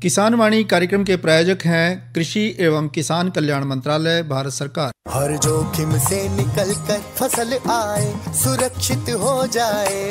किसान वाणी कार्यक्रम के प्रायोजक हैं कृषि एवं किसान कल्याण मंत्रालय, भारत सरकार। हर जोखिम से निकल कर फसल आए, सुरक्षित हो जाए।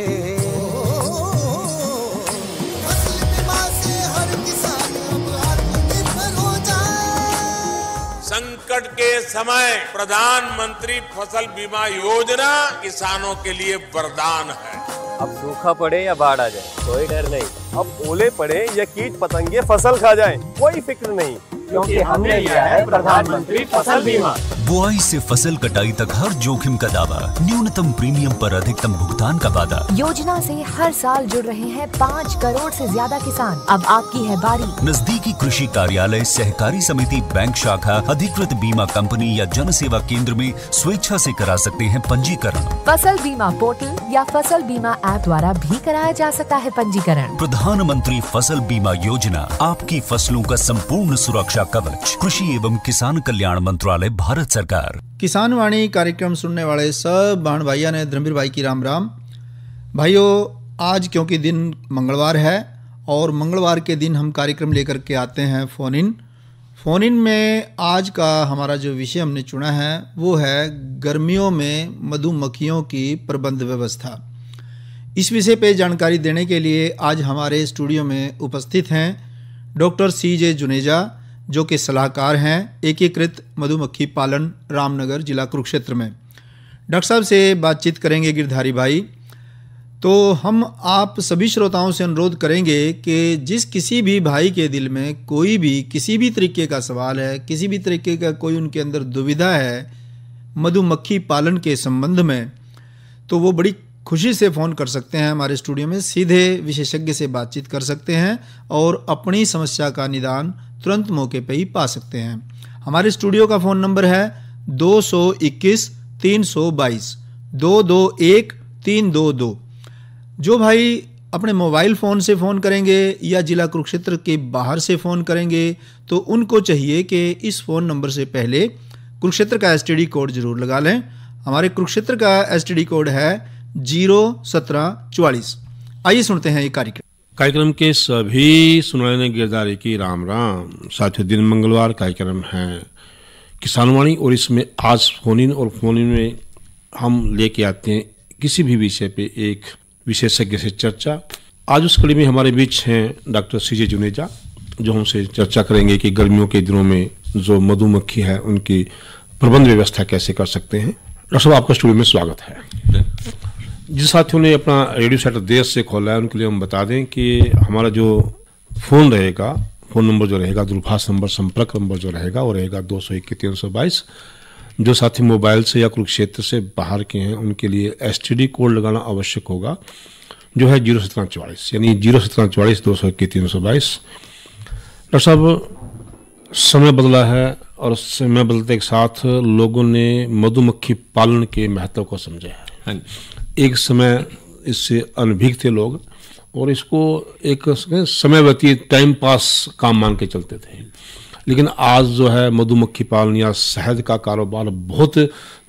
फसल बीमा से हर किसान अब आत्मनिर्भर हो जाए। संकट के समय प्रधानमंत्री फसल बीमा योजना किसानों के लिए वरदान है। अब सूखा पड़े या बाढ़ आ जाए कोई डर नहीं, अब ओले पड़े या कीट पतंगे फसल खा जाए कोई फिक्र नहीं, क्योंकि हमने लिया है प्रधानमंत्री फसल बीमा। बुआई से फसल कटाई तक हर जोखिम का दावा, न्यूनतम प्रीमियम पर अधिकतम भुगतान का वादा। योजना से हर साल जुड़ रहे हैं 5 करोड़ से ज्यादा किसान। अब आपकी है बारी। नजदीकी कृषि कार्यालय, सहकारी समिति, बैंक शाखा, अधिकृत बीमा कंपनी या जन सेवा केंद्र में स्वेच्छा से करा सकते हैं पंजीकरण। फसल बीमा पोर्टल या फसल बीमा ऐप द्वारा भी कराया जा सकता है पंजीकरण। प्रधानमंत्री फसल बीमा योजना, आपकी फसलों का संपूर्ण सुरक्षा कवच। कृषि एवं किसान कल्याण मंत्रालय, भारत सरकार। किसान वाणी कार्यक्रम सुनने वाले सब बाण भाइयों ने धर्मवीर भाई की राम राम। भाइयों, आज क्योंकि दिन मंगलवार है और मंगलवार के दिन हम कार्यक्रम लेकर के आते हैं फ़ोन इन में आज का हमारा जो विषय हमने चुना है वो है गर्मियों में मधुमक्खियों की प्रबंध व्यवस्था। इस विषय पे जानकारी देने के लिए आज हमारे स्टूडियो में उपस्थित हैं डॉक्टर CJ जुनेजा, जो कि सलाहकार हैं एकीकृत मधुमक्खी पालन, रामनगर, जिला कुरुक्षेत्र में। डॉक्टर साहब से बातचीत करेंगे गिरधारी भाई। तो हम आप सभी श्रोताओं से अनुरोध करेंगे कि जिस किसी भी भाई के दिल में कोई भी किसी भी तरीके का सवाल है, किसी भी तरीके का कोई उनके अंदर दुविधा है मधुमक्खी पालन के संबंध में, तो वो बड़ी खुशी से फ़ोन कर सकते हैं हमारे स्टूडियो में, सीधे विशेषज्ञ से बातचीत कर सकते हैं और अपनी समस्या का निदान तुरंत मौके पे ही पा सकते हैं। हमारे स्टूडियो का फ़ोन नंबर है 221 322 221 322। जो भाई अपने मोबाइल फ़ोन से फ़ोन करेंगे या जिला कुरुक्षेत्र के बाहर से फ़ोन करेंगे तो उनको चाहिए कि इस फ़ोन नंबर से पहले कुरुक्षेत्र का STD कोड ज़रूर लगा लें। हमारे कुरुक्षेत्र का STD कोड है 01744। आइए सुनते हैं ये कार्यक्रम के सभी सुनने गिरधारी की राम राम। साथियों, दिन मंगलवार कार्यक्रम है किसानवाणी और इसमें आज फ़ोन इन में हम लेके आते हैं किसी भी विषय पे एक विशेषज्ञ से चर्चा। आज उस कड़ी में हमारे बीच हैं डॉक्टर CJ जुनेजा, जो हमसे चर्चा करेंगे कि गर्मियों के दिनों में जो मधुमक्खी है उनकी प्रबंध व्यवस्था कैसे कर सकते हैं। डॉक्टर साहब, आपका स्टूडियो में स्वागत है। जिस साथियों ने अपना रेडियो सेट देश से खोला है उनके लिए हम बता दें कि हमारा जो फ़ोन रहेगा, फ़ोन नंबर जो रहेगा, दूरभाष नंबर, संपर्क नंबर जो रहेगा वो रहेगा 221 322। जो साथी मोबाइल से या कुरुक्षेत्र से बाहर के हैं उनके लिए STD कोड लगाना आवश्यक होगा, जो है 01744, यानी 01744 221 322। डॉक्टर साहब, समय बदला है और समय बदलते के साथ लोगों ने मधुमक्खी पालन के महत्व को समझा है। एक समय इससे अनभिज्ञ थे लोग और इसको एक समय व्यतीत टाइम पास काम मान के चलते थे, लेकिन आज जो है मधुमक्खी पालन या शहद का कारोबार बहुत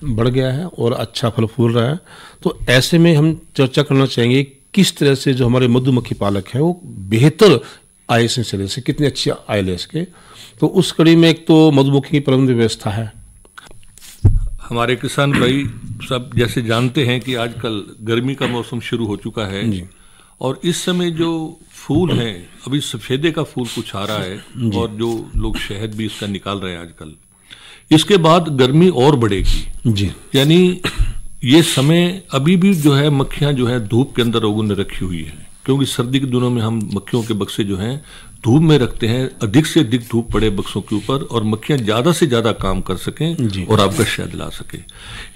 बढ़ गया है और अच्छा फल फूल रहा है। तो ऐसे में हम चर्चा करना चाहेंगे किस तरह से जो हमारे मधुमक्खी पालक हैं वो बेहतर आय से चले से कितनी अच्छी आय ले सके। तो उस कड़ी में एक तो मधुमक्खी की प्रबंध व्यवस्था है। हमारे किसान भाई सब जैसे जानते हैं कि आजकल गर्मी का मौसम शुरू हो चुका है जी। और इस समय जो फूल हैं, अभी सफेदे का फूल कुछ आ रहा है और जो लोग शहद भी इसका निकाल रहे हैं आजकल। इसके बाद गर्मी और बढ़ेगी जी, यानी ये समय अभी भी जो है मक्खियां जो है धूप के अंदर लोगों ने रखी हुई है, क्योंकि सर्दी के दिनों में हम मक्खियों के बक्से जो हैं धूप में रखते हैं, अधिक से अधिक धूप पड़े बक्सों के ऊपर और मक्खियां ज्यादा से ज्यादा काम कर सकें और आपका शहद ला सके।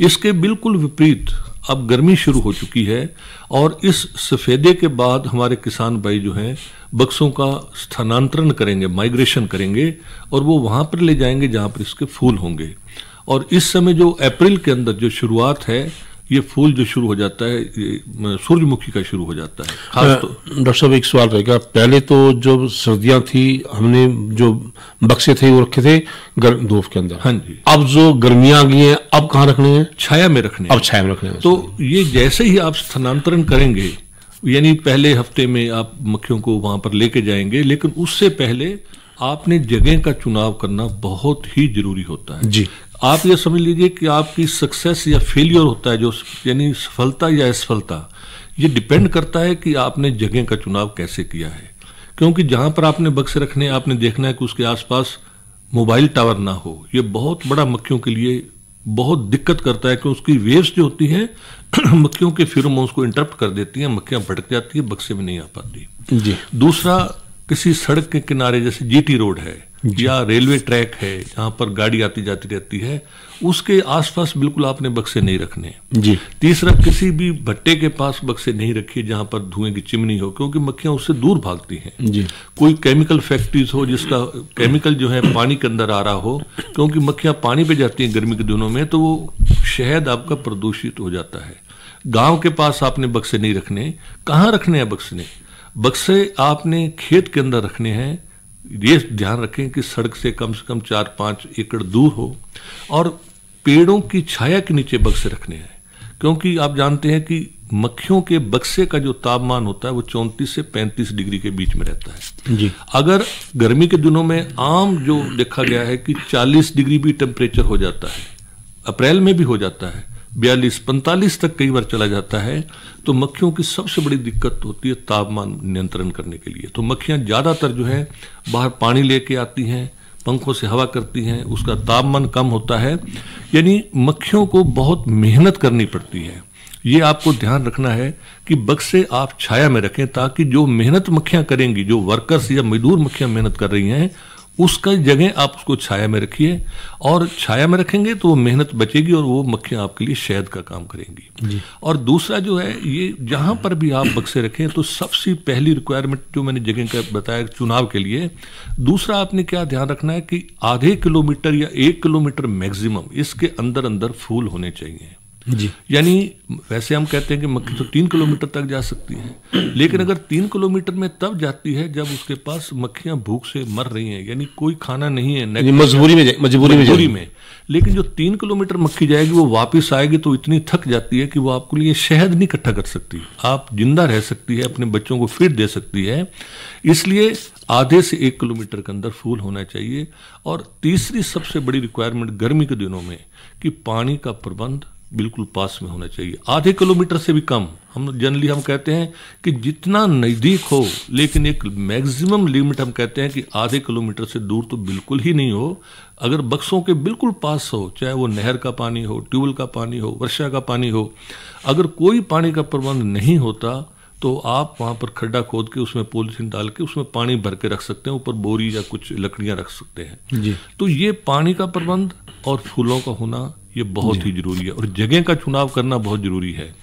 इसके बिल्कुल विपरीत अब गर्मी शुरू हो चुकी है और इस सफेदे के बाद हमारे किसान भाई जो हैं बक्सों का स्थानांतरण करेंगे, माइग्रेशन करेंगे और वो वहां पर ले जाएंगे जहां पर इसके फूल होंगे। और इस समय जो अप्रैल के अंदर जो शुरुआत है, ये फूल जो शुरू हो जाता है, ये सूरजमुखी का शुरू हो जाता है खास तो। डॉक्टर साहब, एक सवाल रहेगा। पहले तो जब सर्दियां थी हमने जो बक्से थे वो रखे थे धूप के अंदर, हाँ जी। अब जो गर्मियां आ गई हैं अब कहाँ रखने हैं? छाया में रखने हैं। अब छाया में रखने हैं। तो ये जैसे ही आप स्थानांतरण करेंगे यानी पहले हफ्ते में आप मक्खियों को वहां पर लेके जाएंगे, लेकिन उससे पहले आपने जगह का चुनाव करना बहुत ही जरूरी होता है जी। आप ये समझ लीजिए कि आपकी सक्सेस या फेलियर होता है, जो यानी सफलता या असफलता, ये डिपेंड करता है कि आपने जगह का चुनाव कैसे किया है। क्योंकि जहां पर आपने बक्से रखने, आपने देखना है कि उसके आसपास मोबाइल टावर ना हो। ये बहुत बड़ा मक्खियों के लिए बहुत दिक्कत करता है कि उसकी वेव्स जो होती हैं मक्खियों के फेरोमोन्स को इंटरप्ट कर देती हैं, मक्खियां भटक जाती है, बक्से में नहीं आ पाती जी। दूसरा, किसी सड़क के किनारे जैसे जीटी रोड है या रेलवे ट्रैक है जहां पर गाड़ी आती जाती रहती है, उसके आसपास बिल्कुल आपने बक्से नहीं रखने जी। तीसरा, किसी भी भट्टे के पास बक्से नहीं रखिए जहां पर धुएं की चिमनी हो, क्योंकि मक्खियां उससे दूर भागती हैं जी। कोई केमिकल फैक्ट्रीज हो जिसका केमिकल जो है पानी के अंदर आ रहा हो, क्योंकि मक्खियां पानी पे जाती हैं गर्मी के दिनों में, तो वो शहद आपका प्रदूषित हो जाता है। गांव के पास आपने बक्से नहीं रखने। कहाँ रखने हैं बक्से? बक्से आपने खेत के अंदर रखने हैं। ये ध्यान रखें कि सड़क से कम 4-5 एकड़ दूर हो और पेड़ों की छाया के नीचे बक्से रखने हैं, क्योंकि आप जानते हैं कि मक्खियों के बक्से का जो तापमान होता है वो 34 से 35 डिग्री के बीच में रहता है जी। अगर गर्मी के दिनों में आम जो देखा गया है कि 40 डिग्री भी टेम्परेचर हो जाता है, अप्रैल में भी हो जाता है, 42-45 तक कई बार चला जाता है, तो मक्खियों की सबसे बड़ी दिक्कत होती है तापमान नियंत्रण करने के लिए। तो मक्खियां ज्यादातर जो है बाहर पानी लेके आती हैं, पंखों से हवा करती हैं, उसका तापमान कम होता है, यानी मक्खियों को बहुत मेहनत करनी पड़ती है। ये आपको ध्यान रखना है कि बक्से आप छाया में रखें, ताकि जो मेहनत मक्खियां करेंगी, जो वर्कर्स या मजदूर मक्खियां मेहनत कर रही हैं, उसका जगह आप उसको छाया में रखिए, और छाया में रखेंगे तो वो मेहनत बचेगी और वो मक्खियां आपके लिए शहद का काम करेंगी। और दूसरा जो है, ये जहां पर भी आप बक्से रखें तो सबसे पहली रिक्वायरमेंट जो मैंने जगह का बताया चुनाव के लिए, दूसरा आपने क्या ध्यान रखना है कि आधे किलोमीटर या 1 किलोमीटर मैक्सिमम इसके अंदर अंदर फूल होने चाहिए जी। यानी वैसे हम कहते हैं कि मक्खी तो 3 किलोमीटर तक जा सकती है, लेकिन अगर 3 किलोमीटर में तब जाती है जब उसके पास मक्खियां भूख से मर रही हैं, यानी कोई खाना नहीं है, मजबूरी में। लेकिन जो 3 किलोमीटर मक्खी जाएगी वो वापस आएगी तो इतनी थक जाती है कि वो आपके लिए शहद नहीं इकट्ठा कर सकती, आप जिंदा रह सकती है, अपने बच्चों को फीड दे सकती है। इसलिए आधे से 1 किलोमीटर के अंदर फूल होना चाहिए। और तीसरी सबसे बड़ी रिक्वायरमेंट गर्मी के दिनों में कि पानी का प्रबंध बिल्कुल पास में होना चाहिए। आधे किलोमीटर से भी कम, हम जनरली हम कहते हैं कि जितना नज़दीक हो, लेकिन एक मैक्सिमम लिमिट हम कहते हैं कि आधे किलोमीटर से दूर तो बिल्कुल ही नहीं हो। अगर बक्सों के बिल्कुल पास हो, चाहे वो नहर का पानी हो, ट्यूबवेल का पानी हो, वर्षा का पानी हो, अगर कोई पानी का प्रबंध नहीं होता तो आप वहाँ पर खड्डा खोद के उसमें पॉलीथीन डाल के उसमें पानी भर के रख सकते हैं, ऊपर बोरी या कुछ लकड़ियाँ रख सकते हैं जी। तो ये पानी का प्रबंध और फूलों का होना ये बहुत ही जरूरी है, और जगह का चुनाव करना बहुत जरूरी है।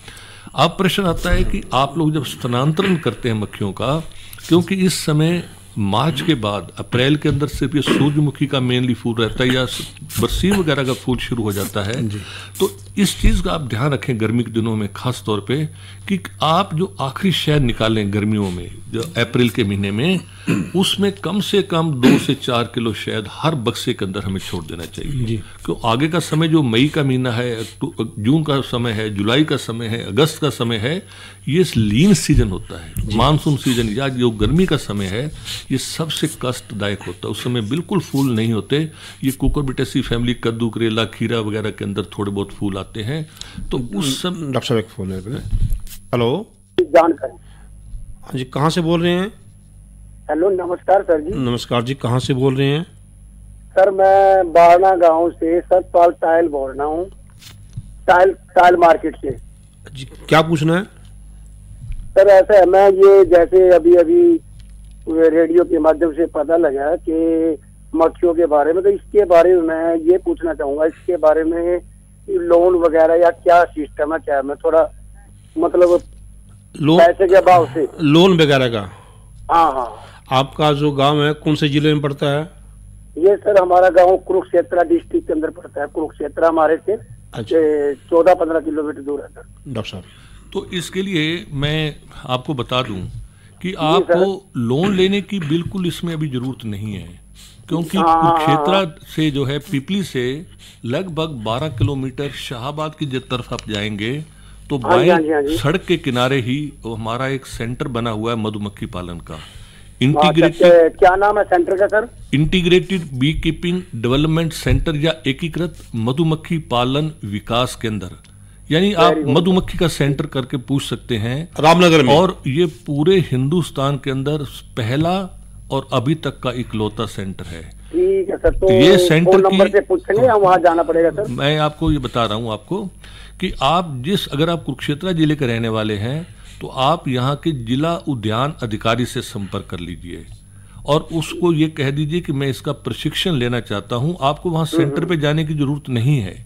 अब प्रश्न आता है कि आप लोग जब स्थानांतरण करते हैं मक्खियों का, क्योंकि इस समय मार्च के बाद अप्रैल के अंदर सिर्फ ये सूरजमुखी का मेनली फूल रहता है या बरसीम वगैरह का फूल शुरू हो जाता है, तो इस चीज़ का आप ध्यान रखें गर्मी के दिनों में खास तौर पे कि आप जो आखिरी शहद निकालें गर्मियों में, जो अप्रैल के महीने में, उसमें कम से कम 2 से 4 किलो शहद हर बक्से के अंदर हमें छोड़ देना चाहिए। क्यों आगे का समय जो मई का महीना है, जून का समय है, जुलाई का समय है, अगस्त का समय है, ये लीन सीजन होता है, मानसून सीजन या जो गर्मी का समय है, ये सबसे कष्टदायक होता है। उस समय बिल्कुल फूल नहीं होते। ये कुकुरबिटेसी फैमिली, कद्दू, करेला, खीरा वगैरह के अंदर थोड़े बहुत फूल आते हैं। तो उस समय डॉक्टर साहब एक फोन है। हेलो, जानकारी। हाँ जी, कहाँ से बोल रहे हैं? हेलो, नमस्कार सर जी। नमस्कार जी, कहाँ से बोल रहे हैं? सर मैं बारना गांव से सतपाल टाइल बोल रहा हूँ, टाइल मार्केट से जी। क्या पूछना है सर? ऐसा है, मैं ये जैसे अभी रेडियो के माध्यम से पता लगा कि मक्खियों के बारे में, तो इसके बारे में मैं ये पूछना चाहूंगा, इसके बारे में लोन वगैरह या क्या सिस्टम है, क्या मैं थोड़ा मतलब पैसे के अभाव से लोन वगैरह का? हाँ। आपका जो गांव है कौन से जिले में पड़ता है? ये सर हमारा गांव कुरुक्षेत्र डिस्ट्रिक्ट के अंदर पड़ता है। कुरुक्षेत्र हमारे से 14-15 किलोमीटर दूर है सर। डॉक्टर साहब, तो इसके लिए मैं आपको बता दूं कि आपको लोन लेने की बिल्कुल इसमें अभी जरूरत नहीं है, क्योंकि कुरुक्षेत्र से जो है पिपली से लगभग 12 किलोमीटर शाहाबाद की तरफ आप जाएंगे तो बाएं सड़क के किनारे ही हमारा एक सेंटर बना हुआ है मधुमक्खी पालन का। इंटीग्रेटेड, क्या नाम है सेंटर का sir? Integrated beekeeping development centre या एकीकृत मधुमक्खी पालन विकास केंद्र, यानी आप मधुमक्खी का सेंटर करके पूछ सकते हैं रामनगर में। और ये पूरे हिंदुस्तान के अंदर पहला और अभी तक का इकलौता सेंटर है। ठीक है सर, तो ये सेंटर फोन नंबर से पूछेंगे या वहाँ जाना पड़ेगा सर? मैं आपको ये बता रहा हूँ आपको कि आप अगर आप कुरुक्षेत्र जिले के रहने वाले हैं तो आप यहाँ के जिला उद्यान अधिकारी से संपर्क कर लीजिए और उसको ये कह दीजिए कि मैं इसका प्रशिक्षण लेना चाहता हूँ। आपको वहाँ सेंटर पे जाने की जरूरत नहीं है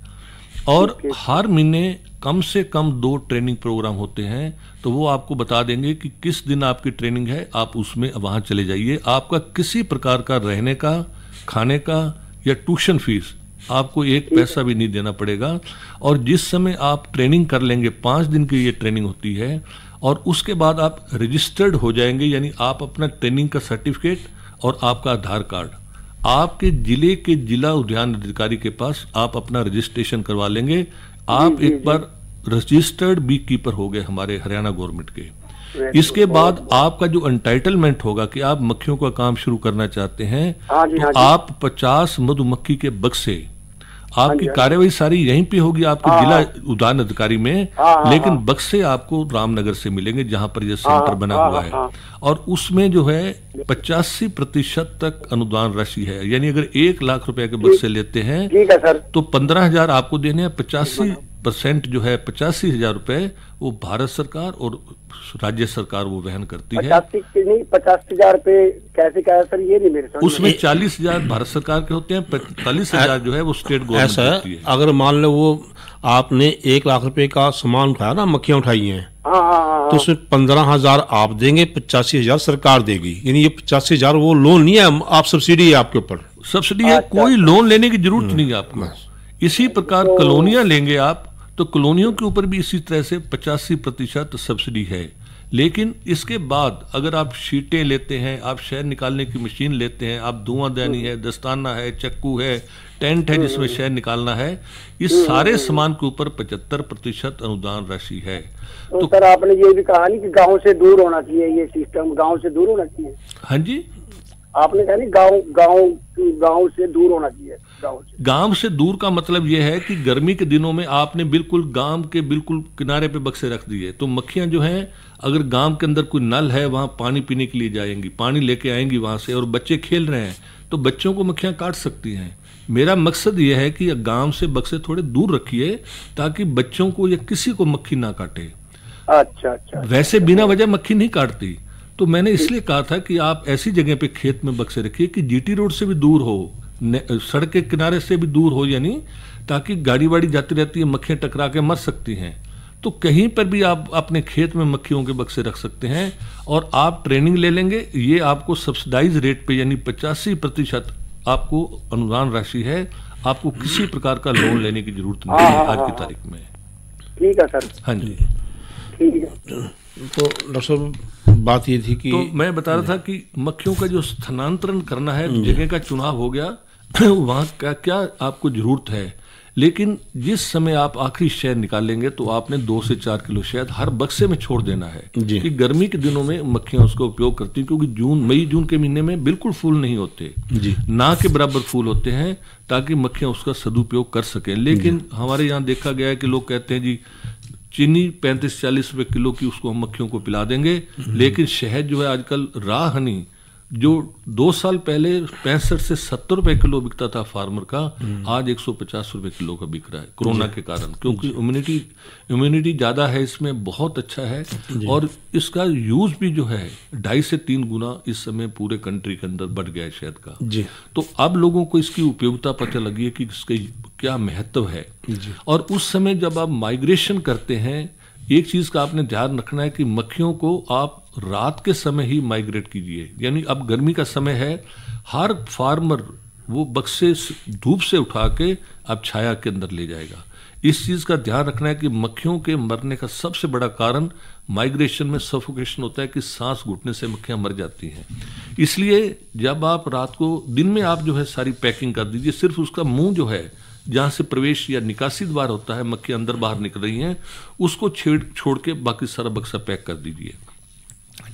और हर महीने कम से कम 2 ट्रेनिंग प्रोग्राम होते हैं, तो वो आपको बता देंगे कि किस दिन आपकी ट्रेनिंग है, आप उसमें वहाँ चले जाइए। आपका किसी प्रकार का रहने का, खाने का या ट्यूशन फीस आपको 1 पैसा भी नहीं देना पड़ेगा। और जिस समय आप ट्रेनिंग कर लेंगे, 5 दिन की ये ट्रेनिंग होती है, और उसके बाद आप रजिस्टर्ड हो जाएंगे, यानी आप अपना ट्रेनिंग का सर्टिफिकेट और आपका आधार कार्ड आपके जिले के जिला उद्यान अधिकारी के पास आप अपना रजिस्ट्रेशन करवा लेंगे। आप एक बार रजिस्टर्ड बी कीपर हो गए हमारे हरियाणा गवर्नमेंट के। इसके बाद आपका जो एंटाइटलमेंट होगा कि आप मक्खियों का काम शुरू करना चाहते हैं, तो आप 50 मधुमक्खी के बक्से, आपकी कार्यवाही सारी यहीं पे होगी आपके जिला उद्यान अधिकारी में, लेकिन बक्से आपको रामनगर से मिलेंगे जहां पर यह सेंटर बना हुआ है। और उसमें जो है 85% तक अनुदान राशि है, यानी अगर 1 लाख रुपए के बक्से लेते हैं तो 15,000 आपको देने हैं। 85% जो है 85,000 रुपए वो भारत सरकार और राज्य सरकार वो वहन करती है। 50,000 रुपए कैसे क्या है सर, ये नहीं मेरे समझ में। उसमें 40,000 भारत सरकार के होते हैं, 45,000 जो है वो स्टेट गवर्नमेंट देती है। अगर मान लो वो आपने 1 लाख रुपए का सामान उठाया ना, मक्खियां उठाई हैं, तो उसमें 15,000 आप देंगे, 85,000 सरकार देगी। यानी ये 85,000 वो लोन नहीं है, आप सब्सिडी है आपके ऊपर, सब्सिडी है। कोई लोन लेने की जरूरत नहीं है आपको। इसी प्रकार कॉलोनियां लेंगे आप तो कॉलोनियों के ऊपर भी इसी तरह से 85% सब्सिडी है। लेकिन इसके बाद अगर आप शीटें लेते हैं, आप शहद निकालने की मशीन लेते हैं, आप धुआंदानी है, दस्ताना है, चक्कू है, टेंट है जिसमें शहद निकालना है, इस सारे सामान के ऊपर 75% अनुदान राशि है। तो सर आपने ये भी कहा नहीं कि गांव से दूर होना चाहिए, ये सिस्टम गांव से दूर होना चाहिए। हाँ जी, आपने कहा नहीं गांव से दूर होना चाहिए। गांव से दूर का मतलब यह है कि गर्मी के दिनों में आपने बिल्कुल गांव के बिल्कुल किनारे पे बक्से रख दिए, तो मक्खियां जो हैं अगर गांव के अंदर कोई नल है वहां पानी पीने के लिए जाएंगी, पानी लेके आएंगी वहां से, और बच्चे खेल रहे हैं तो बच्चों को मक्खियां काट सकती हैं। मेरा मकसद यह है कि गांव से बक्से थोड़े दूर रखिए ताकि बच्चों को या किसी को मक्खी ना काटे। अच्छा। वैसे बिना वजह मक्खी नहीं काटती, तो मैंने इसलिए कहा था कि आप ऐसी जगह पे खेत में बक्से रखिए कि जीटी रोड से भी दूर हो, सड़क के किनारे से भी दूर हो, यानी ताकि गाड़ी वाड़ी जाती रहती है, मक्खियां टकरा के मर सकती हैं। तो कहीं पर भी आप अपने खेत में मक्खियों के बक्से रख सकते हैं और आप ट्रेनिंग ले लेंगे। ये आपको सब्सिडाइज रेट पे यानी 85% आपको अनुदान राशि है, आपको किसी प्रकार का लोन लेने की जरूरत नहीं है आज की तारीख में। ठीक है सर। हाँ जी, ठीक है। तो डॉक्टर साहब बात ये थी कि तो मैं बता रहा था कि मक्खियों का जो स्थानांतरण करना है, जगह का चुनाव हो गया, वहाँ क्या आपको जरूरत है। लेकिन जिस समय आप आखिरी शहद निकालेंगे तो आपने 2 से 4 किलो शहद हर बक्से में छोड़ देना है कि गर्मी के दिनों में मक्खियां उसका उपयोग करती हैं, क्योंकि मई जून के महीने में बिल्कुल फूल नहीं होते, ना के बराबर फूल होते हैं, ताकि मक्खियां उसका सदुपयोग कर सकें। लेकिन हमारे यहाँ देखा गया है कि लोग कहते हैं जी चीनी 35-40 रुपए किलो की उसको हम मक्खियों को पिला देंगे, लेकिन शहद जो है आजकल रॉ हनी जो 2 साल पहले 65 से 70 रुपए किलो बिकता था फार्मर का, आज 150 रुपए किलो का बिक रहा है कोरोना के कारण, क्योंकि इम्यूनिटी ज्यादा है इसमें, बहुत अच्छा है। और इसका यूज भी जो है 2.5 से 3 गुना इस समय पूरे कंट्री के अंदर बढ़ गया है शहद का। तो अब लोगों को इसकी उपयोगिता पता लगी है कि इसके क्या महत्व है। और उस समय जब आप माइग्रेशन करते हैं, एक चीज का आपने ध्यान रखना है कि मक्खियों को आप रात के समय ही माइग्रेट कीजिए। यानी अब गर्मी का समय है, हर फार्मर वो बक्से धूप से उठा के अब छाया के अंदर ले जाएगा। इस चीज का ध्यान रखना है कि मक्खियों के मरने का सबसे बड़ा कारण माइग्रेशन में सफोकेशन होता है कि सांस घुटने से मक्खियां मर जाती हैं। इसलिए जब आप रात को, दिन में आप जो है सारी पैकिंग कर दीजिए, सिर्फ उसका मुंह जो है जहाँ से प्रवेश या निकासी द्वार होता है, मक्खियाँ अंदर बाहर निकल रही हैं, उसको छोड़ के बाकी सारा बक्सा पैक कर दीजिए।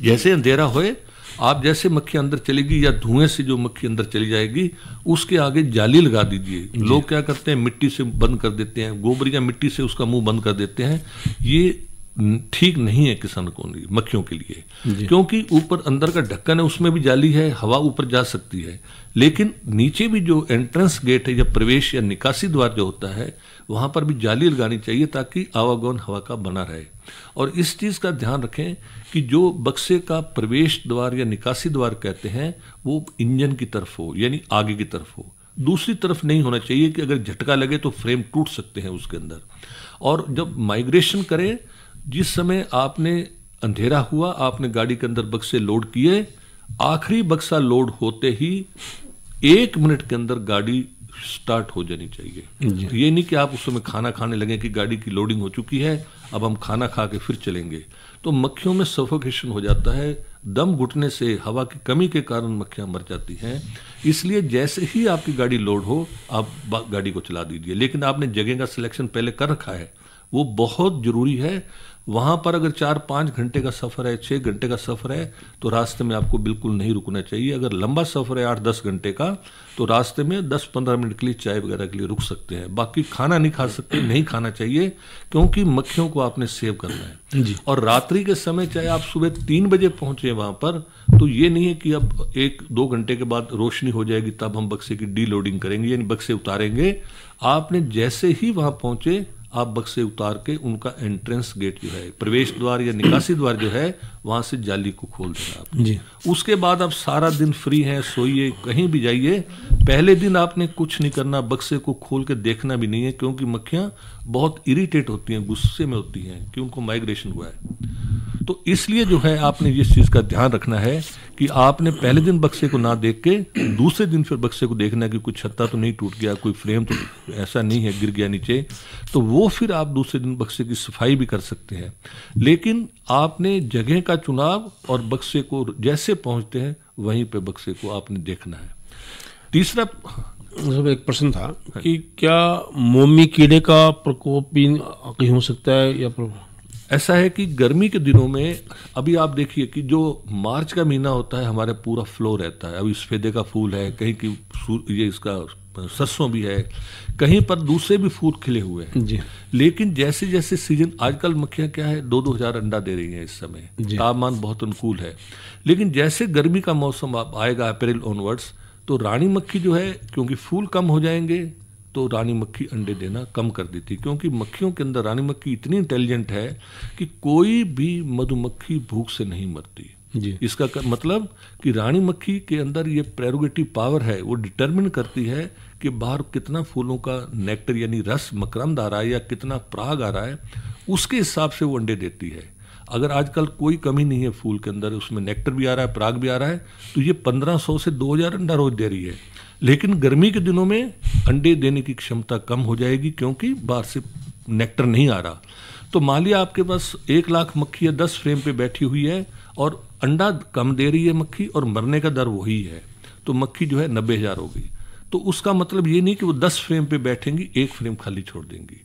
जैसे अंधेरा होए, आप जैसे मक्खी अंदर चलेगी या धुएं से जो मक्खी अंदर चली जाएगी, उसके आगे जाली लगा दीजिए। लोग क्या करते हैं, मिट्टी से बंद कर देते हैं, गोबर या मिट्टी से उसका मुंह बंद कर देते हैं। ये ठीक नहीं है किसान को, मक्खियों के लिए, क्योंकि ऊपर अंदर का ढक्कन है, उसमें भी जाली है, हवा ऊपर जा सकती है, लेकिन नीचे भी जो एंट्रेंस गेट है या प्रवेश या निकासी द्वार जो होता है, वहां पर भी जाली लगानी चाहिए ताकि आवागमन हवा का बना रहे। और इस चीज का ध्यान रखें कि जो बक्से का प्रवेश द्वार या निकासी द्वार कहते हैं, वो इंजन की तरफ हो, यानी आगे की तरफ हो, दूसरी तरफ नहीं होना चाहिए कि अगर झटका लगे तो फ्रेम टूट सकते हैं उसके अंदर। और जब माइग्रेशन करें, जिस समय आपने अंधेरा हुआ, आपने गाड़ी के अंदर बक्से लोड किए, आखिरी बक्सा लोड होते ही 1 मिनट के अंदर गाड़ी स्टार्ट हो जानी चाहिए। ये नहीं कि आप उस समय खाना खाने लगे कि गाड़ी की लोडिंग हो चुकी है, अब हम खाना खा के फिर चलेंगे, तो मक्खियों में सफोकेशन हो जाता है, दम घुटने से, हवा की कमी के कारण मक्खियां मर जाती हैं। इसलिए जैसे ही आपकी गाड़ी लोड हो, आप गाड़ी को चला दीजिए। लेकिन आपने जगह का सिलेक्शन पहले कर रखा है, वो बहुत जरूरी है। वहां पर अगर 4-5 घंटे का सफर है, 6 घंटे का सफर है, तो रास्ते में आपको बिल्कुल नहीं रुकना चाहिए। अगर लंबा सफर है 8-10 घंटे का, तो रास्ते में 10-15 मिनट के लिए चाय वगैरह के लिए रुक सकते हैं। बाकी खाना नहीं खा सकते, नहीं खाना चाहिए, क्योंकि मक्खियों को आपने सेव करना है जी। और रात्रि के समय चाहे आप सुबह 3 बजे पहुंचे वहां पर, तो ये नहीं है कि अब 1-2 घंटे के बाद रोशनी हो जाएगी तब हम बक्से की डीलोडिंग करेंगे, यानी बक्से उतारेंगे। आपने जैसे ही वहां पहुंचे, आप बक्से उतार के उनका एंट्रेंस गेट जो है, प्रवेश द्वार या निकासी द्वार जो है, वहां से जाली को खोल देना आप जी। उसके बाद आप सारा दिन फ्री हैं, सोइए, कहीं भी जाइए। पहले दिन आपने कुछ नहीं करना, बक्से को खोल के देखना भी नहीं है, क्योंकि मक्खियां बहुत इरिटेट होती हैं, गुस्से में होती हैं कि उनको माइग्रेशन हुआ है। तो इसलिए जो है आपने इस चीज का ध्यान रखना है कि आपने पहले दिन बक्से को ना देख के दूसरे दिन फिर बक्से को देखना है कि कोई छत्ता तो नहीं टूट गया, कोई फ्रेम तो ऐसा नहीं है गिर गया नीचे, तो वो फिर आप दूसरे दिन बक्से की सफाई भी कर सकते हैं। लेकिन आपने जगह का चुनाव और बक्से को जैसे पहुंचते हैं वहीं पे बक्से को आपने देखना है। तीसरा एक प्रश्न था कि क्या मोमी कीड़े का प्रकोप भी कहीं हो सकता है, या ऐसा है कि गर्मी के दिनों में, अभी आप देखिए कि जो मार्च का महीना होता है हमारे पूरा फ्लो रहता है। अभी सफेदे का फूल है, कहीं की ये इसका सरसों भी है, कहीं पर दूसरे भी फूल खिले हुए हैं जी। लेकिन जैसे जैसे सीजन, आजकल मक्खियां क्या है 2-2 हज़ार अंडा दे रही हैं इस समय, तापमान बहुत अनुकूल है। लेकिन जैसे गर्मी का मौसम आएगा अप्रैल ऑनवर्ड्स, तो रानी मक्खी जो है, क्योंकि फूल कम हो जाएंगे, तो रानी मक्खी अंडे देना कम कर देती है। क्योंकि मक्खियों के अंदर रानी मक्खी इतनी इंटेलिजेंट है कि कोई भी मधुमक्खी भूख से नहीं मरती जी। इसका मतलब कि रानी मक्खी के अंदर ये प्रेरोगेटिव पावर है, वो डिटरमिन करती है कि बाहर कितना फूलों का नेक्टर यानी रस मकरंद आ रहा है या कितना पराग आ रहा है, उसके हिसाब से वो अंडे देती है। अगर आजकल कोई कमी नहीं है फूल के अंदर, उसमें नेक्टर भी आ रहा है, पराग भी आ रहा है, तो ये 1500 से 2000 अंडा रोज दे रही है। लेकिन गर्मी के दिनों में अंडे देने की क्षमता कम हो जाएगी, क्योंकि बाहर से नेक्टर नहीं आ रहा। तो मान लिया आपके पास 1 लाख मक्खी या 10 फ्रेम पे बैठी हुई है और अंडा कम दे रही है मक्खी, और मरने का दर वही है, तो मक्खी जो है 90,000 हो गई। तो उसका मतलब ये नहीं कि वो 10 फ्रेम पे बैठेंगी, 1 फ्रेम खाली छोड़ देंगी।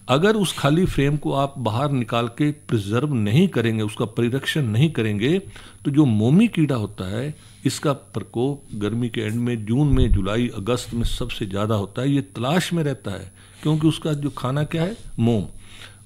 अगर उस खाली फ्रेम को आप बाहर निकाल के प्रिजर्व नहीं करेंगे, उसका परिरक्षण नहीं करेंगे, तो जो मोमी कीड़ा होता है, इसका प्रकोप गर्मी के एंड में, जून में, जुलाई, अगस्त में सबसे ज़्यादा होता है। ये तलाश में रहता है, क्योंकि उसका जो खाना क्या है, मोम।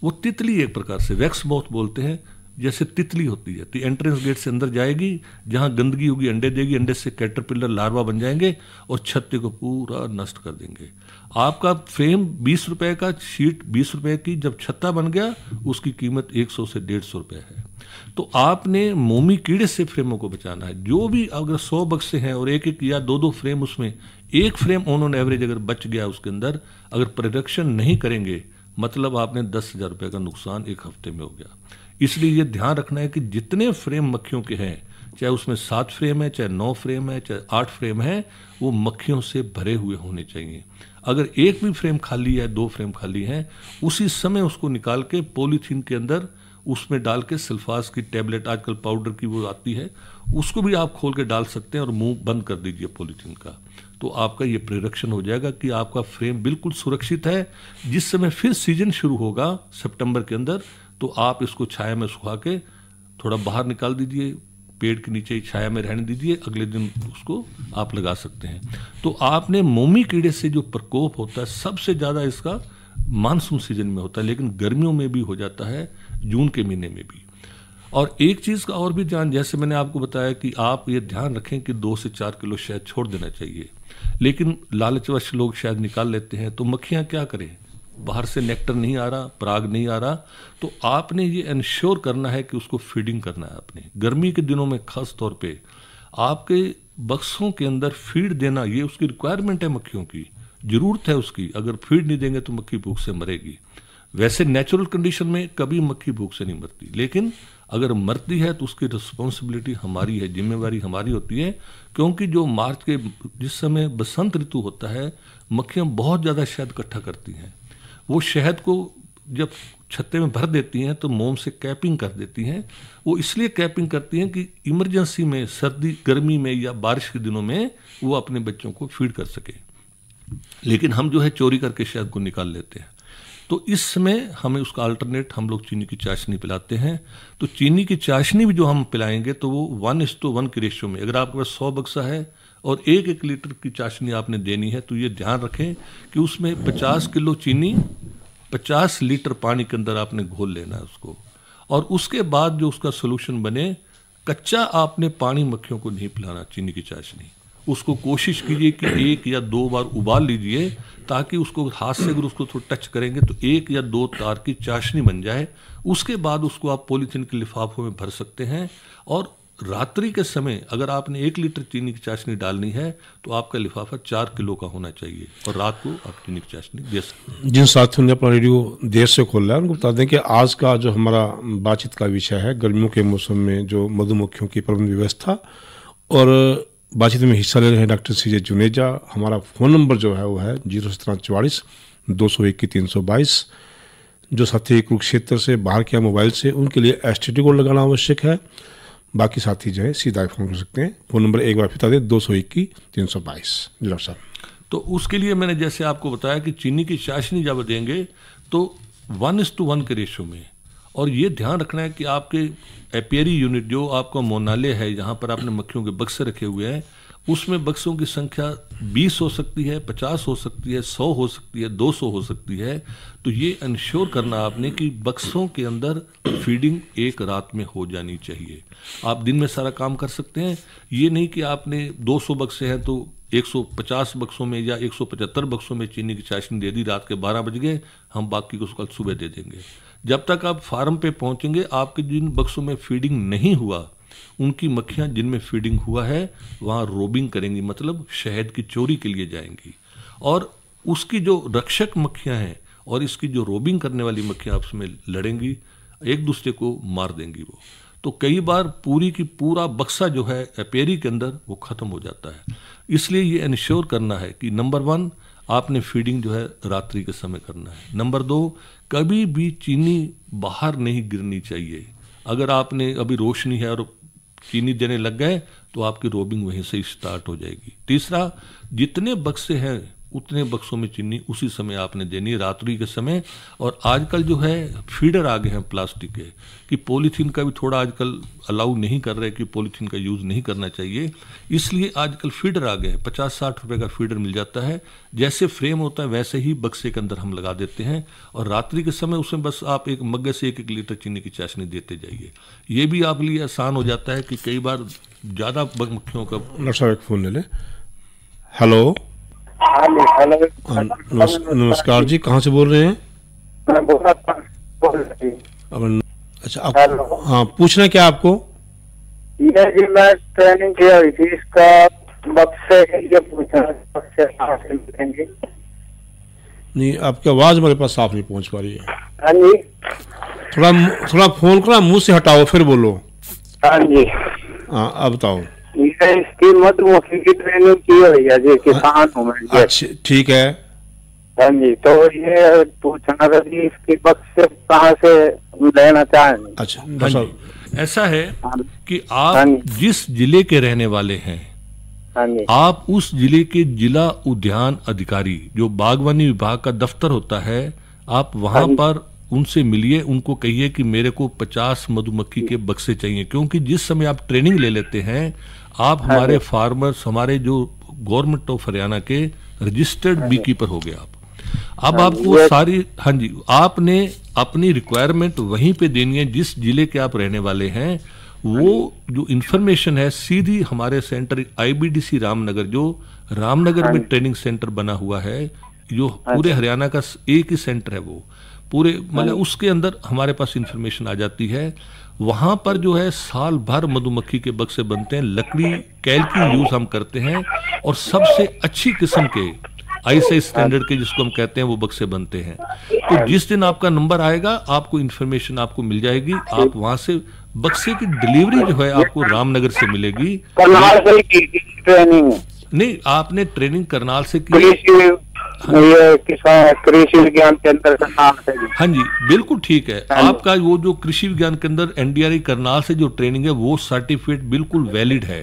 वो तितली एक प्रकार से, वैक्स माउथ बोलते हैं, जैसे तितली होती है, तो एंट्रेंस गेट से अंदर जाएगी, जहाँ गंदगी होगी अंडे देगी, अंडे से कैटरपिलर लार्वा बन जाएंगे और छत्ते को पूरा नष्ट कर देंगे। आपका फ्रेम 20 रुपए का, शीट 20 रुपए की, जब छत्ता बन गया उसकी कीमत 100 से 150 रुपए है। तो आपने मोमी कीड़े से फ्रेमों को बचाना है। जो भी अगर 100 बक्से हैं और 1-1 या 2-2 फ्रेम, उसमें 1 फ्रेम ऑन एवरेज अगर बच गया उसके अंदर, अगर परिरक्षण नहीं करेंगे, मतलब आपने 10,000 रुपये का नुकसान 1 हफ्ते में हो गया। इसलिए ये ध्यान रखना है कि जितने फ्रेम मक्खियों के हैं, चाहे उसमें 7 फ्रेम है, चाहे 9 फ्रेम है, चाहे 8 फ्रेम है, वो मक्खियों से भरे हुए होने चाहिए। अगर 1 भी फ्रेम खाली है, 2 फ्रेम खाली हैं, उसी समय उसको निकाल के पॉलीथीन के अंदर उसमें डाल के सल्फास की टैबलेट, आजकल पाउडर की वो आती है, उसको भी आप खोल के डाल सकते हैं और मुंह बंद कर दीजिए पॉलीथीन का। तो आपका ये प्रिडक्शन हो जाएगा कि आपका फ्रेम बिल्कुल सुरक्षित है। जिस समय फिर सीजन शुरू होगा सितंबर के अंदर, तो आप इसको छाया में सुखा के थोड़ा बाहर निकाल दीजिए, पेड़ के नीचे छाया में रहने दीजिए, अगले दिन उसको आप लगा सकते हैं। तो आपने मोमी कीड़े से जो प्रकोप होता है सबसे ज़्यादा इसका मानसून सीजन में होता है, लेकिन गर्मियों में भी हो जाता है, जून के महीने में भी। और एक चीज़ का और भी ध्यान, जैसे मैंने आपको बताया कि आप ये ध्यान रखें कि 2 से 4 किलो शहद छोड़ देना चाहिए, लेकिन लालचवश लोग शहद निकाल लेते हैं। तो मक्खियाँ क्या करें, बाहर से नेक्टर नहीं आ रहा, पराग नहीं आ रहा, तो आपने ये इंश्योर करना है कि उसको फीडिंग करना है। आपने गर्मी के दिनों में खास तौर पे आपके बक्सों के अंदर फीड देना, ये उसकी रिक्वायरमेंट है, मक्खियों की ज़रूरत है उसकी। अगर फीड नहीं देंगे तो मक्खी भूख से मरेगी। वैसे नेचुरल कंडीशन में कभी मक्खी भूख से नहीं मरती, लेकिन अगर मरती है तो उसकी रिस्पॉन्सिबिलिटी हमारी है, जिम्मेवारी हमारी होती है, क्योंकि जो मार्च के जिस समय बसंत ऋतु होता है, मक्खियाँ बहुत ज़्यादा शहद इकट्ठा करती हैं। वो शहद को जब छत्ते में भर देती हैं तो मोम से कैपिंग कर देती हैं। वो इसलिए कैपिंग करती हैं कि इमरजेंसी में, सर्दी गर्मी में या बारिश के दिनों में वो अपने बच्चों को फीड कर सके। लेकिन हम जो है चोरी करके शहद को निकाल लेते हैं। तो इस समय हमें उसका अल्टरनेट हम लोग चीनी की चाशनी पिलाते हैं। तो चीनी की चाशनी भी जो हम पिलाएंगे तो वो 1:1 की रेशियो में, अगर आपके पास 100 बक्सा है और 1 लीटर की चाशनी आपने देनी है, तो ये ध्यान रखें कि उसमें 50 किलो चीनी 50 लीटर पानी के अंदर आपने घोल लेना है उसको। और उसके बाद जो उसका सोल्यूशन बने, कच्चा आपने पानी मक्खियों को नहीं पिलाना, चीनी की चाशनी। उसको कोशिश कीजिए कि 1 या 2 बार उबाल लीजिए, ताकि उसको हाथ से अगर उसको थोड़ा टच करेंगे तो 1 या 2 तार की चाशनी बन जाए। उसके बाद उसको आप पॉलीथीन के लिफाफों में भर सकते हैं। और रात्रि के समय अगर आपने 1 लीटर चीनी की चाशनी डालनी है तो आपका लिफाफा 4 किलो का होना चाहिए, और रात को आप चीनी की चाशनी दे सकते हैं। जिन साथियों ने अपना रेडियो देर से खोला है उनको बता दें कि आज का जो हमारा बातचीत का विषय है गर्मियों के मौसम में जो मधुमक्खियों की प्रबंध व्यवस्था, और बातचीत में हिस्सा ले रहे हैं डॉक्टर सीजे जुनेजा। हमारा फ़ोन नंबर जो है वो है 01744 201 322। जो साथी कुरुक्षेत्र से बाहर किया मोबाइल से, उनके लिए STD कोड लगाना आवश्यक है। बाकी साथी जो है सीधा फ़ोन कर सकते हैं। फ़ोन नंबर एक बार बता दें 201 322। जी डॉक्टर साहब। तो उसके लिए मैंने जैसे आपको बताया कि चीनी की चाशनी जब देंगे तो 1:1 के रेशो में, और ये ध्यान रखना है कि आपके एपियरी यूनिट जो आपका मोनाले है, जहाँ पर आपने मक्खियों के बक्से रखे हुए हैं, उसमें बक्सों की संख्या 20 हो सकती है, 50 हो सकती है, 100 हो सकती है, 200 हो सकती है। तो ये इंश्योर करना आपने कि बक्सों के अंदर फीडिंग एक रात में हो जानी चाहिए। आप दिन में सारा काम कर सकते हैं, ये नहीं कि आपने 200 बक्से हैं तो 150 बक्सों में या 175 बक्सों में चीनी की चाशनी दे दी, रात के 12 बज गए, हम बाकी को कल सुबह दे देंगे। जब तक आप फार्म पे पहुंचेंगे, आपके जिन बक्सों में फीडिंग नहीं हुआ, उनकी मक्खियां जिनमें फीडिंग हुआ है वहाँ रोबिंग करेंगी, मतलब शहद की चोरी के लिए जाएंगी। और उसकी जो रक्षक मक्खियां हैं और इसकी जो रोबिंग करने वाली मक्खियां आपस में लड़ेंगी, एक दूसरे को मार देंगी वो। तो कई बार पूरी की पूरा बक्सा जो है एपेरी के अंदर वो ख़त्म हो जाता है। इसलिए ये इंश्योर करना है कि नंबर 1 आपने फीडिंग जो है रात्रि के समय करना है। नंबर 2, कभी भी चीनी बाहर नहीं गिरनी चाहिए। अगर आपने अभी रोशनी है और चीनी देने लग गए तो आपकी रोबिंग वहीं से स्टार्ट हो जाएगी। तीसरा, जितने बक्से हैं उतने बक्सों में चीनी उसी समय आपने देनी है, रात्रि के समय। और आजकल जो है फीडर आ गए हैं प्लास्टिक के, कि पॉलीथीन का भी थोड़ा आजकल अलाउ नहीं कर रहे कि पॉलीथीन का यूज़ नहीं करना चाहिए, इसलिए आजकल फीडर आ गए हैं। 50-60 रुपए का फीडर मिल जाता है, जैसे फ्रेम होता है वैसे ही बक्से के अंदर हम लगा देते हैं, और रात्रि के समय उसमें बस आप एक मग्गे से 1-1 लीटर चीनी की चाशनी देते जाइए। ये भी आपके लिए आसान हो जाता है कि कई बार ज़्यादा मक्खियों का। एक फ़ोन ले लें। हेलो, नमस्कार जी, कहाँ से बोल रहे हैं? अच्छा, आप हाँ, पूछना क्या आपको? ये जी मैं ट्रेनिंग किया हुई थी, इसका बक्से ये पूछना, बक्से कहाँ से मिलेंगे? नहीं, आपकी आवाज़ हमारे पास साफ नहीं पहुँच पा रही है। हाँ जी, थोड़ा फोन को मुंह से हटाओ फिर बोलो। हाँ जी, हाँ, अब बताओ। इसकी मधुमक्खी की ट्रेनिंग की हुई है जी, किसान हूँ मैं। अच्छा, ठीक है। हाँ जी, तो ये पूछना था जी, इसकी बक्से कहाँ से लेना चाहेंगे? अच्छा, ऐसा है कि आप जिस जिले के रहने वाले हैं आप उस जिले के जिला उद्यान अधिकारी, जो बागवानी विभाग का दफ्तर होता है, आप वहां पर उनसे मिलिए, उनको कहिए कि मेरे को 50 मधुमक्खी के बक्से चाहिए, क्योंकि जिस समय आप ट्रेनिंग ले लेते हैं आप हमारे फार्मर्स, हमारे जो गवर्नमेंट ऑफ हरियाणा के रजिस्टर्ड बी कीपर हो गए अब आपको सारी, हाँ जी, आपने अपनी रिक्वायरमेंट वहीं पे देनी है जिस जिले के आप रहने वाले हैं। वो जो इंफॉर्मेशन है सीधी हमारे सेंटर IBDC रामनगर, जो रामनगर में ट्रेनिंग सेंटर बना हुआ है, जो पूरे हरियाणा का एक ही सेंटर है, वो पूरे मतलब उसके अंदर हमारे पास इंफॉर्मेशन आ जाती है। वहां पर जो है साल भर मधुमक्खी के बक्से बनते हैं, लकड़ी कैल की यूज हम करते हैं और सबसे अच्छी किस्म के ISI स्टैंडर्ड के जिसको हम कहते हैं वो बक्से बनते हैं। तो जिस दिन आपका नंबर आएगा आपको इंफॉर्मेशन आपको मिल जाएगी, आप वहां से बक्से की डिलीवरी जो है आपको रामनगर से मिलेगी। ट्रेनिंग नहीं, आपने ट्रेनिंग करनाल से की, कृषि विज्ञान केंद्र करनाल से। हाँ जी, बिल्कुल ठीक है। आपका वो जो कृषि विज्ञान केंद्र NDRI करनाल से जो ट्रेनिंग है वो सर्टिफिकेट बिल्कुल वैलिड है।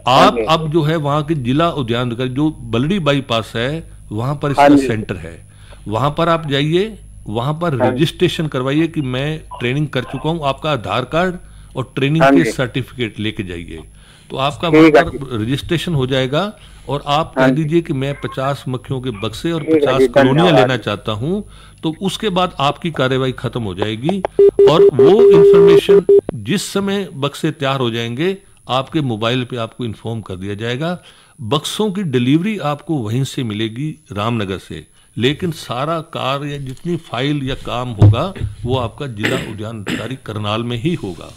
आप अब जो है वहाँ के जिला उद्यान अधिकारी जो बलड़ी बाईपास है वहां पर इसका सेंटर है, वहां पर आप जाइए, वहां पर रजिस्ट्रेशन करवाइए कि मैं ट्रेनिंग कर चुका हूं, आपका आधार कार्ड और ट्रेनिंग के सर्टिफिकेट लेके जाइए, तो आपका वहां पर रजिस्ट्रेशन हो जाएगा। और आप कह दीजिए कि मैं 50 मक्खियों के बक्से और 50 कॉलोनियां लेना चाहता हूं, तो उसके बाद आपकी कार्यवाही खत्म हो जाएगी और वो इंफॉर्मेशन जिस समय बक्से तैयार हो जाएंगे आपके मोबाइल पे आपको इन्फॉर्म कर दिया जाएगा। बक्सों की डिलीवरी आपको वहीं से मिलेगी रामनगर से, लेकिन सारा कार्य जितनी फाइल या काम होगा वो आपका जिला उद्यान अधिकारी करनाल में ही होगा।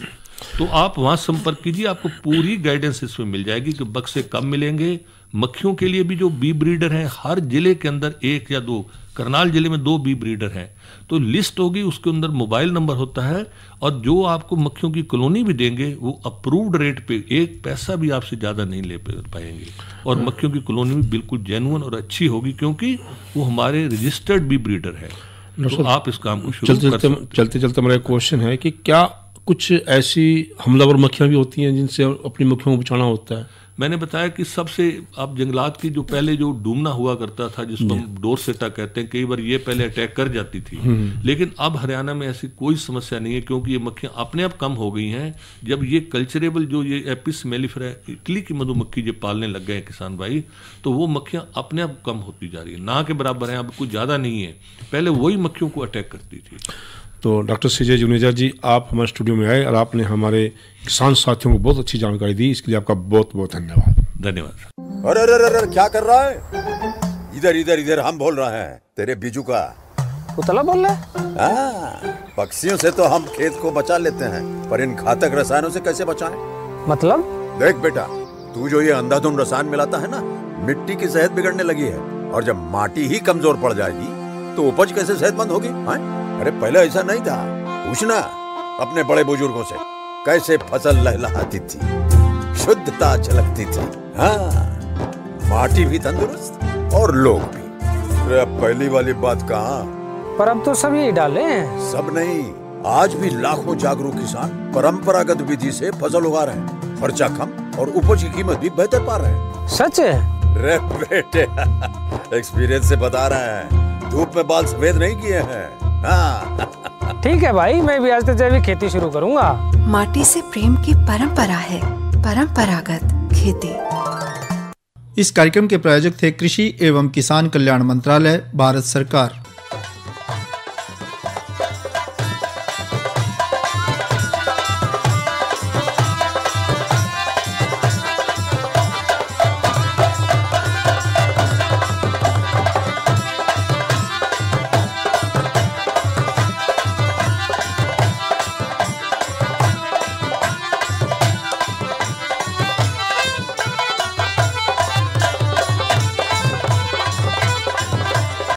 तो आप वहां संपर्क कीजिए, आपको पूरी गाइडेंस इसमें मिल जाएगी कि बक्से कब मिलेंगे। मक्खियों के लिए भी जो बी ब्रीडर हैं, हर जिले के अंदर 1 या 2, करनाल जिले में 2 बी ब्रीडर हैं, तो लिस्ट होगी, उसके अंदर मोबाइल नंबर होता है और जो आपको मक्खियों की कॉलोनी भी देंगे वो अप्रूव्ड रेट पे, 1 पैसा भी आपसे ज्यादा नहीं ले पाएंगे और मक्खियों की कॉलोनी भी बिल्कुल जेन्युइन और अच्छी होगी क्योंकि वो हमारे रजिस्टर्ड बी ब्रीडर है। तो आप इस काम को शुरू कर सकते हैं। चलते चलते हमारा क्वेश्चन है कि क्या कुछ ऐसी हमलावर मक्खियां भी होती हैं जिनसे अपनी मक्खियों को बचाना होता है? मैंने बताया कि सबसे आप जंगलात की जो पहले जो डूमना हुआ करता था जिसको हम डोरसेटा कहते हैं, कई बार ये पहले अटैक कर जाती थी, लेकिन अब हरियाणा में ऐसी कोई समस्या नहीं है क्योंकि ये मक्खियां अपने आप कम हो गई हैं। जब ये कल्चरेबल जो ये एपिस मेलिफेरा इटली की मधुमक्खी जो पालने लग गए हैं किसान भाई, तो वो मक्खियां अपने आप कम होती जा रही है, ना के बराबर है, अब कुछ ज़्यादा नहीं है, पहले वही मक्खियों को अटैक करती थी। तो डॉक्टर CJ जुनेजा जी, आप हमारे स्टूडियो में आए और आपने हमारे किसान साथियों को बहुत अच्छी जानकारी दी, इसके लिए आपका बहुत बहुत धन्यवाद। धन्यवाद। अरे अरे अरे क्या कर रहा है? इधर इधर इधर हम बोल रहे हैं तेरे बीजू का। पुतला बोल रहा है? पक्षियों से तो हम खेत को बचा लेते हैं, पर इन घातक रसायनों से कैसे बचाएं? मतलब? देख बेटा, तू जो ये अंधाधुंध रसायन मिलाता है ना, मिट्टी की सेहत बिगड़ने लगी है और जब माटी ही कमजोर पड़ जाएगी तो उपज कैसे सेहतमंद होगी? अरे पहले ऐसा नहीं था, पूछना अपने बड़े बुजुर्गों से, कैसे फसल लहलहाती थी, शुद्धता झलकती थी, माटी भी तंदुरुस्त और लोग भी। अरे अब पहली वाली बात कहाँ? पर अब तो सब यही डाले हैं। सब नहीं, आज भी लाखों जागरूक किसान परंपरागत विधि से फसल उगा रहे हैं, खर्चा कम और उपज की कीमत भी बेहतर पा रहे हैं। सच है? रे बेटे एक्सपीरियंस से बता रहे हैं, धूप में बाल सफेद नहीं किए हैं। ठीक है भाई, मैं भी आज से जैविक खेती शुरू करूंगा। माटी से प्रेम की परंपरा है, परंपरागत खेती। इस कार्यक्रम के प्रायोजक थे कृषि एवं किसान कल्याण मंत्रालय, भारत सरकार।